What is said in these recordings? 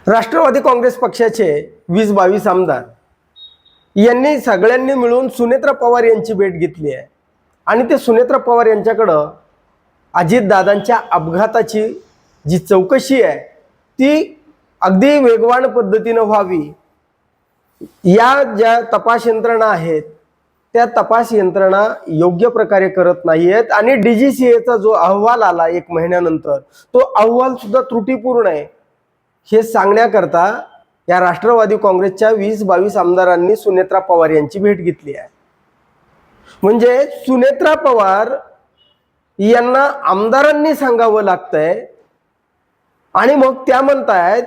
राष्ट्रवादी काँग्रेस पक्षाचे 20-22 आमदार यांनी सगळ्यांनी मिळून सुनेत्रा पवार यांची भेट घेतली आहे आणि ते सुनेत्रा पवार यांच्याकडं अजितदादांच्या अपघाताची जी चौकशी आहे ती अगदी वेगवान पद्धतीने व्हावी, या ज्या तपास यंत्रणा आहेत त्या तपास यंत्रणा योग्य प्रकारे करत नाहीयेत आणि DGCAचा जो अहवाल आला 1 महिन्यानंतर तो अहवाल सुद्धा त्रुटीपूर्ण आहे हे सांगण्याकरता या राष्ट्रवादी काँग्रेसच्या 20-22 आमदारांनी सुनेत्रा पवार यांची भेट घेतली आहे। म्हणजे सुनेत्रा पवार यांना आमदारांनी सांगावं लागतंय आणि मग त्या म्हणतायत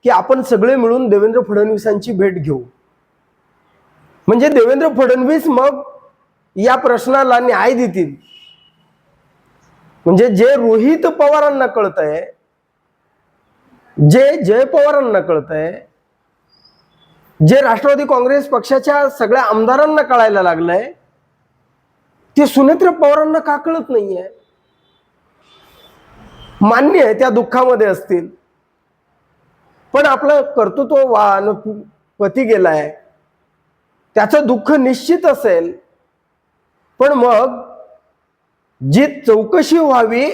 की आपण सगळे मिळून देवेंद्र फडणवीसांची भेट घेऊ। म्हणजे देवेंद्र फडणवीस मग या प्रश्नाला न्याय देतील। म्हणजे जे रोहित पवारांना कळतंय, जे जय पवारांना कळतंय, जे राष्ट्रवादी काँग्रेस पक्षाच्या सगळ्या आमदारांना कळायला लागलंय, ते सुनेत्रा पवारांना का कळत नाहीये? मान्य आहे त्या दुःखामध्ये असतील, पण आपलं कर्तृत्ववान पती गेलाय त्याचं दुःख निश्चित असेल, पण मग जी चौकशी व्हावी,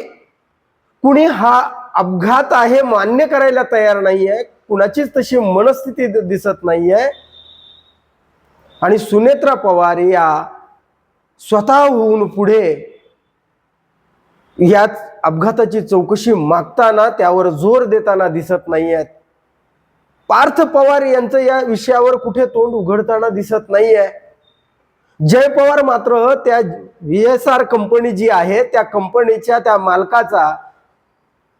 कुणी हा अपघात आहे मान्य करायला तयार नाहीये, कुणाचीच तशी मनस्थिती दिसत नाहीये आणि सुनेत्रा पवार या स्वतःहून पुढे या अपघाताची चौकशी मागताना त्यावर जोर देताना दिसत नाहीयेत। पार्थ पवार यांचं या विषयावर कुठे तोंड उघडताना दिसत नाहीये। जय पवार मात्र त्या VSR कंपनी जी आहे त्या कंपनीच्या त्या मालकाचा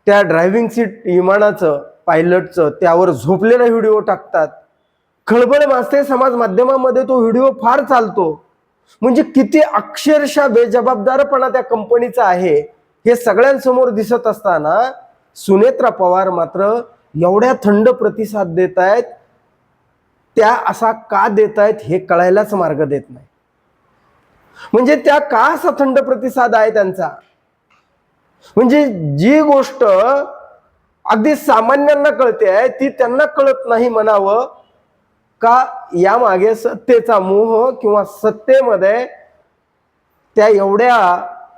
त्या ड्रायव्हिंग सीट विमानाचं पायलटचं त्यावर झोपलेला व्हिडिओ टाकतात। खळबळ माजते समाज माध्यमामध्ये तो व्हिडिओ फार चालतो। म्हणजे किती अक्षरशः बेजबाबदारपणा त्या कंपनीचा आहे हे सगळ्यांसमोर दिसत असताना सुनेत्रा पवार मात्र एवढ्या थंड प्रतिसाद देत आहेत, त्या असा का देत आहेत हे कळायलाच मार्ग देत नाही। म्हणजे त्या का असा थंड प्रतिसाद आहे त्यांचा? म्हणजे जी गोष्ट अगदी सामान्यांना कळते आहे ती त्यांना कळत नाही म्हणावं का? यामागे सत्तेचा मोह किंवा सत्तेमध्ये त्या एवढ्या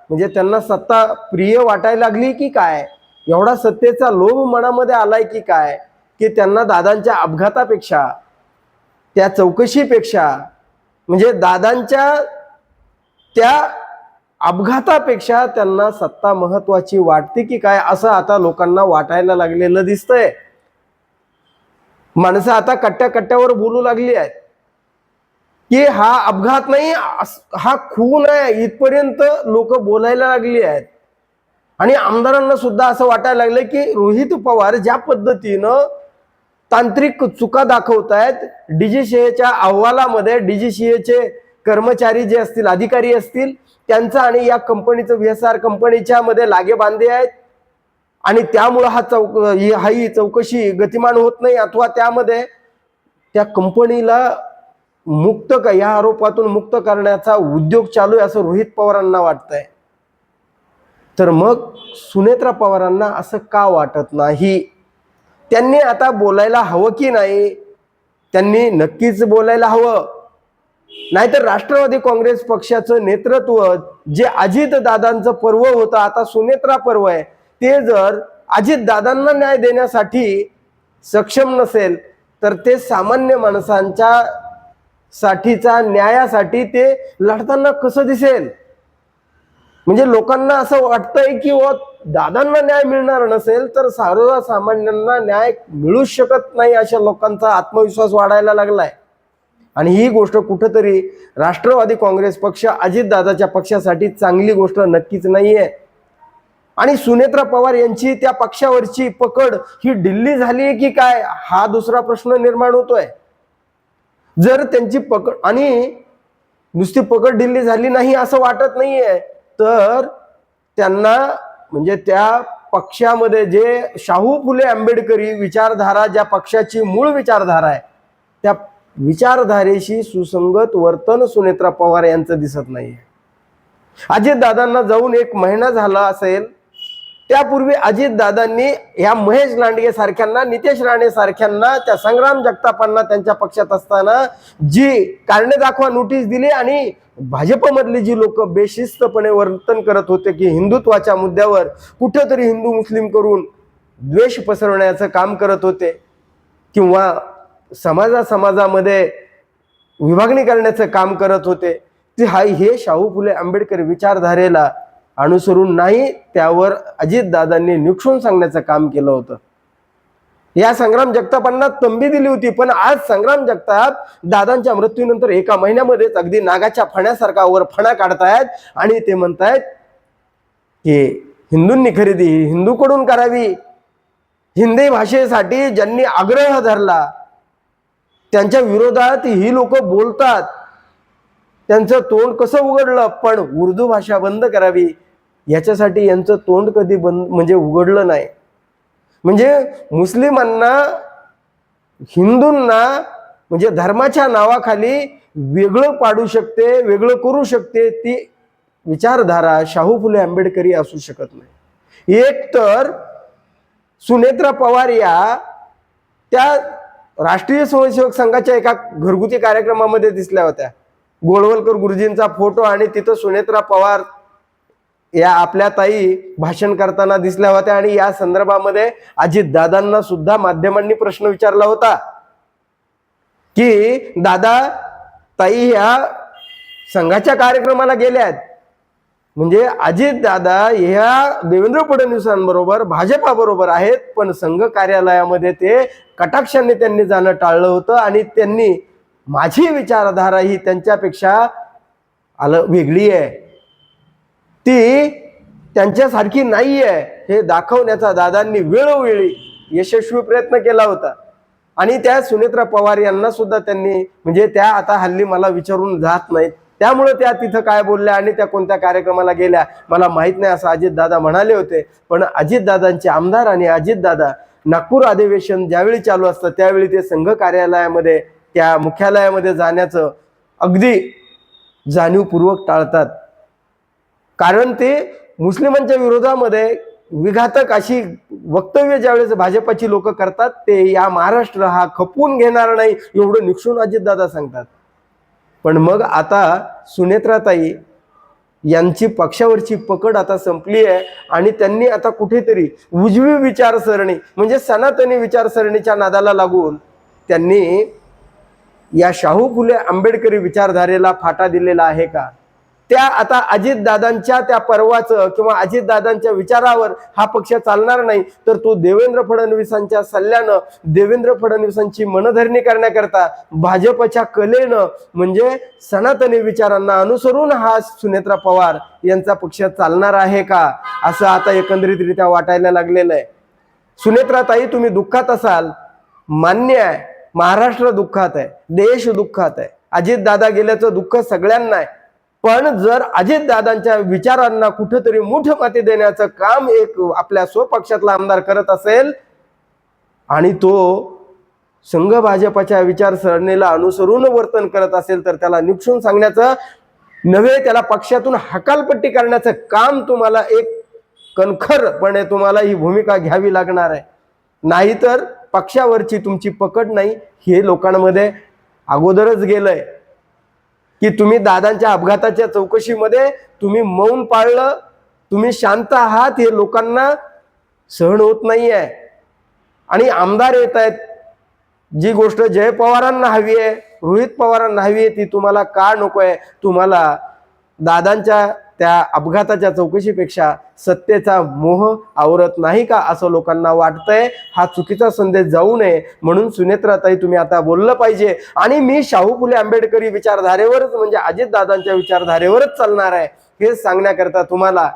म्हणजे त्यांना सत्ता प्रिय वाटायला लागली की काय? एवढा सत्तेचा लोभ मनामध्ये आलाय की काय की त्यांना दादांच्या अपघातापेक्षा, त्या चौकशीपेक्षा, म्हणजे दादांच्या त्या अपघातापेक्षा त्यांना सत्ता महत्वाची वाटते की काय असं आता लोकांना वाटायला लागलेलं दिसतंय। माणसं आता कट्ट्यावर बोलू लागली आहेत की हा अपघात नाही, हा खून आहे, इथपर्यंत लोक बोलायला लागली आहेत। आणि आमदारांना सुद्धा असं वाटायला लागलं की रोहित पवार ज्या पद्धतीनं तांत्रिक चुका दाखवतायत, DGCAच्या अहवालामध्ये DGCAचे कर्मचारी जे असतील, अधिकारी असतील, त्यांचं आणि या कंपनीचं VSR कंपनीच्या मध्ये लागे बांधे आहेत आणि त्यामुळे ही चौकशी गतिमान होत नाही अथवा त्यामध्ये त्या कंपनीला मुक्त या आरोपातून मुक्त करण्याचा उद्योग चालू आहे असं रोहित पवारांना वाटतंय। तर मग सुनेत्रा पवारांना असं का वाटत नाही? त्यांनी आता बोलायला हवं की नाही? त्यांनी नक्कीच बोलायला हवं। नाहीतर राष्ट्रवादी काँग्रेस पक्षाचं नेतृत्व जे अजितदादांचं पर्व होतं, आता सुनेत्रा पर्व आहे, ते जर अजितदादांना न्याय देण्यासाठी सक्षम नसेल तर ते सामान्य माणसांच्या साठीचा न्यायासाठी ते लढताना कसं दिसेल? म्हणजे लोकांना असं वाटतंय की दादांना न्याय मिळणार नसेल तर सर्वसामान्यांना न्याय मिळू शकत नाही, अशा लोकांचा आत्मविश्वास वाढायला लागलाय। आणि ही गोष्ट कुठेतरी राष्ट्रवादी काँग्रेस पक्ष अजितदादाच्या पक्षासाठी चांगली गोष्ट नक्कीच नाहीये। आणि सुनेत्रा पवार यांची त्या पक्षावरची पकड ही ढिल्ली झाली की काय हा दुसरा प्रश्न निर्माण होतोय। जर त्यांची पकड आणि नुसती पकड ढिल्ली झाली नाही असं वाटत नाहीये, तर त्यांना म्हणजे त्या पक्षामध्ये जे शाहू फुले आंबेडकरी विचारधारा, ज्या पक्षाची मूळ विचारधारा आहे, त्या विचारधारेशी सुसंगत वर्तन सुनेत्रा पवार यांचं दिसत नाहीये। अजितदादांना जाऊन 1 महिना झाला असेल, त्यापूर्वी अजितदादांनी ह्या महेश लांडगे सारख्यांना, नितेश राणे सारख्यांना, त्या संग्राम जगतापांना त्यांच्या पक्षात असताना जी कारणे दाखवा नोटीस दिली आणि भाजपमधली जी लोक बेशिस्तपणे वर्तन करत होते की हिंदुत्वाच्या मुद्द्यावर कुठेतरी हिंदू मुस्लिम करून द्वेष पसरवण्याचं काम करत होते किंवा समाजामध्ये विभागणी करण्याचं काम करत होते, ते हे शाहू फुले आंबेडकर विचारधारेला अनुसरून नाही, त्यावर अजितदादांनी निक्षून सांगण्याचं काम केलं होतं. या संग्राम जगतापांना तंबी दिली होती, पण आज संग्राम जगताप दादांच्या मृत्यूनंतर एका महिन्यामध्येच अगदी नागाच्या फण्यासारखा वर फणा काढतायत आणि ते म्हणतायत की हिंदूंनी खरेदी ही हिंदूकडून करावी. हिंदी भाषेसाठी ज्यांनी आग्रह धरला त्यांच्या विरोधात ही लोक बोलतात, त्यांचं तोंड कसं उघडलं, पण उर्दू भाषा बंद करावी याच्यासाठी यांचं तोंड कधी बंद उघडलं नाही. म्हणजे मुस्लिमांना, हिंदूंना धर्माच्या नावाखाली वेगळं पाडू शकते, वेगळं करू शकते, ती विचारधारा शाहू फुले आंबेडकरी असू शकत नाही. एक तर सुनेत्रा पवार या त्या राष्ट्रीय स्वयंसेवक संघाच्या एका घरगुती कार्यक्रमामध्ये दिसल्या होत्या. गोळवलकर गुरुजींचा फोटो आणि तिथं सुनेत्रा पवार या आपल्या ताई भाषण करताना दिसल्या होत्या आणि या संदर्भामध्ये अजितदादांना सुद्धा माध्यमांनी प्रश्न विचारला होता की दादा ताई ह्या संघाच्या कार्यक्रमाला गेल्यात, म्हणजे अजितदादा ह्या देवेंद्र फडणवीसांबरोबर भाजपाबरोबर आहेत, पण संघ कार्यालयामध्ये ते कटाक्षाने त्यांनी जाणं टाळलं होतं आणि त्यांनी माझी विचारधारा ही त्यांच्यापेक्षा वेगळी आहे, ती त्यांच्यासारखी नाही आहे, हे दाखवण्याचा दादांनी वेळोवेळी यशस्वी प्रयत्न केला होता. आणि त्या सुनेत्रा पवार यांना सुद्धा त्यांनी त्या आता हल्ली मला विचारून जात नाहीत, त्यामुळे त्या तिथं काय बोलल्या आणि त्या कोणत्या कार्यक्रमाला गेल्या मला माहित नाही असं अजितदादा म्हणाले होते. पण अजितदादांचे आमदार आणि अजितदादा नागपूर अधिवेशन ज्यावेळी चालू असतं त्यावेळी ते संघ कार्यालयामध्ये, त्या मुख्यालयामध्ये जाण्याचं अगदी जाणीवपूर्वक टाळतात, कारण ते मुस्लिमांच्या विरोधामध्ये विघातक अशी वक्तव्य ज्यावेळेस भाजपाची लोक करतात ते या महाराष्ट्र हा खपवून घेणार नाही एवढं निक्षून अजितदादा सांगतात. पण मग आता सुनेत्राताई यांची पक्षावरची पकड आता संपली आहे आणि त्यांनी आता कुठेतरी उजवी विचारसरणी सनातनी विचारसरणीच्या नादाला लागून त्यांनी या शाहू फुले आंबेडकरी विचारधारेला फाटा दिलेला आहे का? त्या आता अजितदादांच्या त्या पर्वाचं किंवा अजितदादांच्या विचारावर हा पक्ष चालणार नाही, तर तो देवेंद्र फडणवीसांच्या सल्ल्यानं, देवेंद्र फडणवीसांची मनधरणी करण्याकरता भाजपच्या कलेनं सनातनी विचारांना अनुसरून हा सुनेत्रा पवार यांचा पक्ष चालणार आहे का असं आता एकंदरीतरित्या वाटायला लागलेलं आहे. सुनेत्राताई तुम्ही दुःखात असाल, मान्य आहे, महाराष्ट्र दुःखात आहे, देश दुःखात आहे, अजितदादा गेल्याचं दुःख सगळ्यांना आहे, पण जर अजितदादांच्या विचारांना कुठेतरी मूठ माती देण्याचं काम एक आपल्या स्वपक्षातला आमदार करत असेल आणि तो संघ भाजपाच्या विचारसरणीला अनुसरून वर्तन करत असेल तर त्याला निक्षून सांगण्याचं नव्हे, त्याला पक्षातून हकालपट्टी करण्याचं काम तुम्हाला एक कणखरपणे तुम्हाला ही भूमिका घ्यावी लागणार आहे. नाहीतर पक्षावरची तुमची पकड नाही हे लोकांमध्ये अगोदरच गेलंय की तुम्ही दादांच्या अपघाताच्या चौकशीमध्ये तुम्ही मौन पाळलं, तुम्ही शांत आहात, हे लोकांना सहन होत नाही आहे. आणि आमदार येत आहेत, जी गोष्ट जय पवारांना हवी आहे, रोहित पवारांना हवी आहे, ती तुम्हाला का नको आहे? तुम्हाला दादांच्या त्या अपघाताच्या चौकशीपेक्षा सत्तेचा मोह आवरत नाही का असं लोकांना वाटतंय. हा चुकीचा संदेश जाऊ नये म्हणून सुनेत्राताई तुम्ही आता बोललं पाहिजे. आणि मी शाहू फुले आंबेडकरी विचारधारेवरच अजितदादांच्या विचारधारेवरच चालणार आहे हे सांगण्याकरता तुम्हाला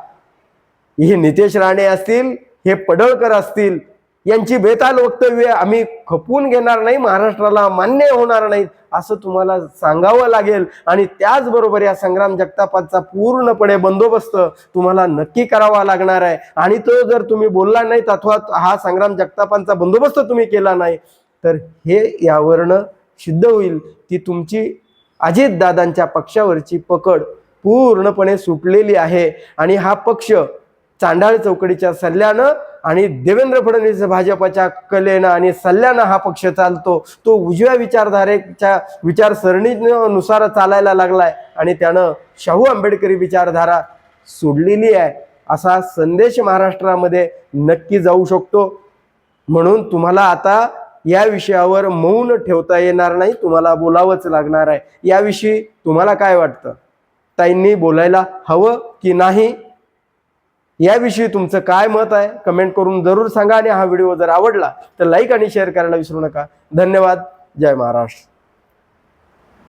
हे नितेश राणे असतील, हे पडळकर असतील, यांची बेताल वक्तव्य आम्ही खपवून घेणार नाही, महाराष्ट्राला मान्य होणार नाहीत असं तुम्हाला सांगावं लागेल. आणि त्याचबरोबर या संग्राम जगतापांचा पूर्णपणे बंदोबस्त तुम्हाला नक्की करावा लागणार आहे. आणि तो जर तुम्ही बोलला नाहीत अथवा हा संग्राम जगतापांचा बंदोबस्त तुम्ही केला नाही तर हे यावरनं सिद्ध होईल की तुमची अजितदादांच्या पक्षावरची पकड पूर्णपणे सुटलेली आहे आणि हा पक्ष चांडाळ चौकडीच्या सल्ल्यानं आणि देवेंद्र फडणवीस भाजपच्या कलेनं आणि सल्ल्यानं हा पक्ष चालतो, तो उजव्या विचारधारेच्या विचारसरणीनुसार चालायला लागलाय आणि त्यानं शाहू आंबेडकरी विचारधारा सोडलेली आहे, असा संदेश महाराष्ट्रामध्ये नक्की जाऊ शकतो. म्हणून तुम्हाला आता या विषयावर मौन ठेवता येणार नाही, तुम्हाला बोलावंच लागणार आहे. याविषयी तुम्हाला काय वाटतं? ताईंनी बोलायला हवं की नाही? याविषयी तुमचं काय मत आहे कमेंट करून जरूर सांगा. आणि हा व्हिडिओ जर आवडला तर लाईक आणि शेअर करायला विसरू नका. धन्यवाद. जय महाराष्ट्र.